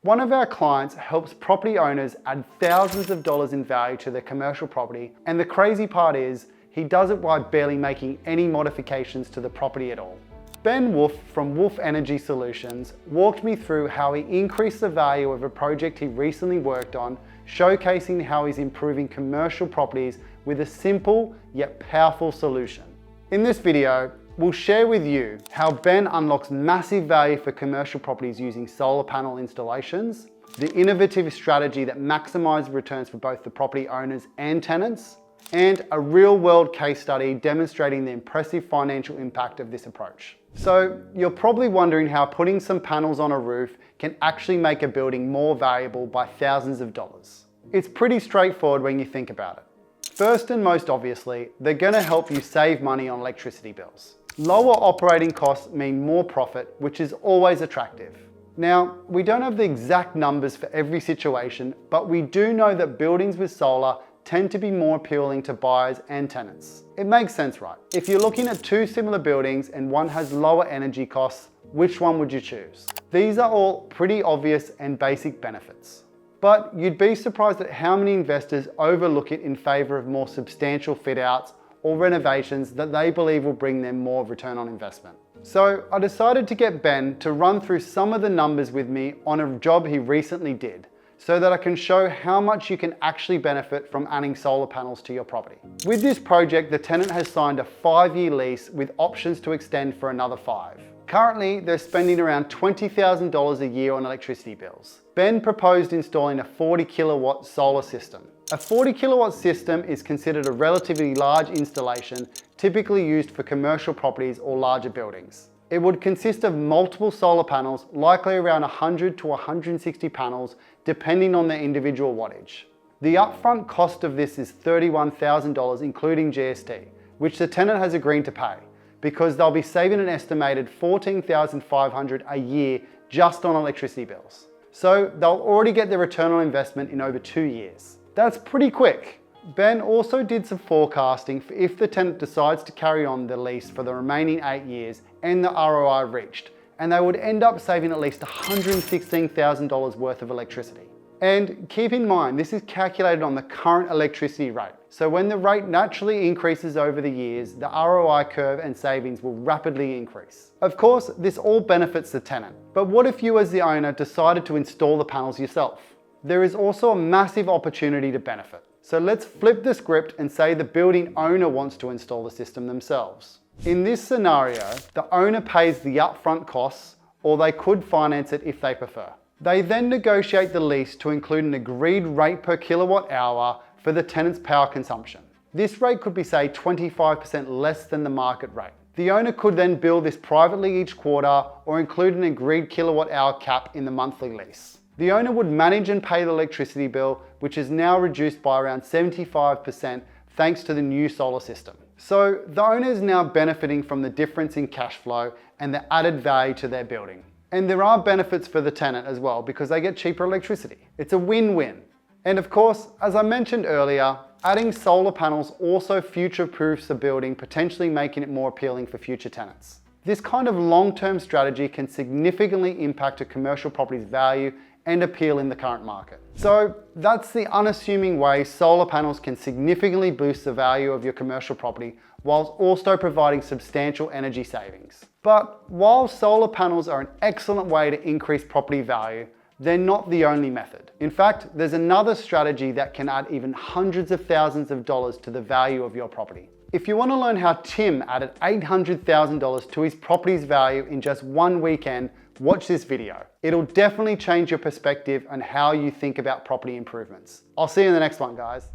One of our clients helps property owners add thousands of dollars in value to their commercial property, and the crazy part is, he does it by barely making any modifications to the property at all. Ben Wolff from Wolff Energy Solutions walked me through how he increased the value of a project he recently worked on, showcasing how he's improving commercial properties with a simple yet powerful solution. In this video, we'll share with you how Ben unlocks massive value for commercial properties using solar panel installations, the innovative strategy that maximizes returns for both the property owners and tenants, and a real-world case study demonstrating the impressive financial impact of this approach. So you're probably wondering how putting some panels on a roof can actually make a building more valuable by thousands of dollars. It's pretty straightforward when you think about it. First and most obviously, they're going to help you save money on electricity bills. Lower operating costs mean more profit, which is always attractive. Now, we don't have the exact numbers for every situation, but we do know that buildings with solar tend to be more appealing to buyers and tenants. It makes sense, right? If you're looking at two similar buildings and one has lower energy costs, which one would you choose? These are all pretty obvious and basic benefits. But you'd be surprised at how many investors overlook it in favor of more substantial fit outs or renovations that they believe will bring them more return on investment. So I decided to get Ben to run through some of the numbers with me on a job he recently did, so that I can show how much you can actually benefit from adding solar panels to your property. With this project, the tenant has signed a 5-year lease with options to extend for another 5. Currently, they're spending around $20,000 a year on electricity bills. Ben proposed installing a 40 kilowatt solar system. A 40 kilowatt system is considered a relatively large installation, typically used for commercial properties or larger buildings. It would consist of multiple solar panels, likely around 100 to 160 panels, depending on their individual wattage. The upfront cost of this is $31,000 including GST, which the tenant has agreed to pay, because they'll be saving an estimated $14,500 a year just on electricity bills. So they'll already get their return on investment in over 2 years. That's pretty quick. Ben also did some forecasting for if the tenant decides to carry on the lease for the remaining 8 years and the ROI reached, and they would end up saving at least $116,000 worth of electricity. And keep in mind, this is calculated on the current electricity rate. So when the rate naturally increases over the years, the ROI curve and savings will rapidly increase. Of course, this all benefits the tenant. But what if you as the owner decided to install the panels yourself? There is also a massive opportunity to benefit. So let's flip the script and say the building owner wants to install the system themselves. In this scenario, the owner pays the upfront costs, or they could finance it if they prefer. They then negotiate the lease to include an agreed rate per kilowatt hour for the tenant's power consumption. This rate could be, say, 25% less than the market rate. The owner could then bill this privately each quarter or include an agreed kilowatt hour cap in the monthly lease. The owner would manage and pay the electricity bill, which is now reduced by around 75% thanks to the new solar system. So the owner is now benefiting from the difference in cash flow and the added value to their building. And there are benefits for the tenant as well because they get cheaper electricity. It's a win-win. And of course, as I mentioned earlier, adding solar panels also future-proofs the building, potentially making it more appealing for future tenants. This kind of long-term strategy can significantly impact a commercial property's value and appeal in the current market. So that's the unassuming way solar panels can significantly boost the value of your commercial property whilst also providing substantial energy savings. But while solar panels are an excellent way to increase property value, they're not the only method. In fact, there's another strategy that can add even hundreds of thousands of dollars to the value of your property. If you want to learn how Tim added $800,000 to his property's value in just one weekend, watch this video. It'll definitely change your perspective on how you think about property improvements. I'll see you in the next one, guys.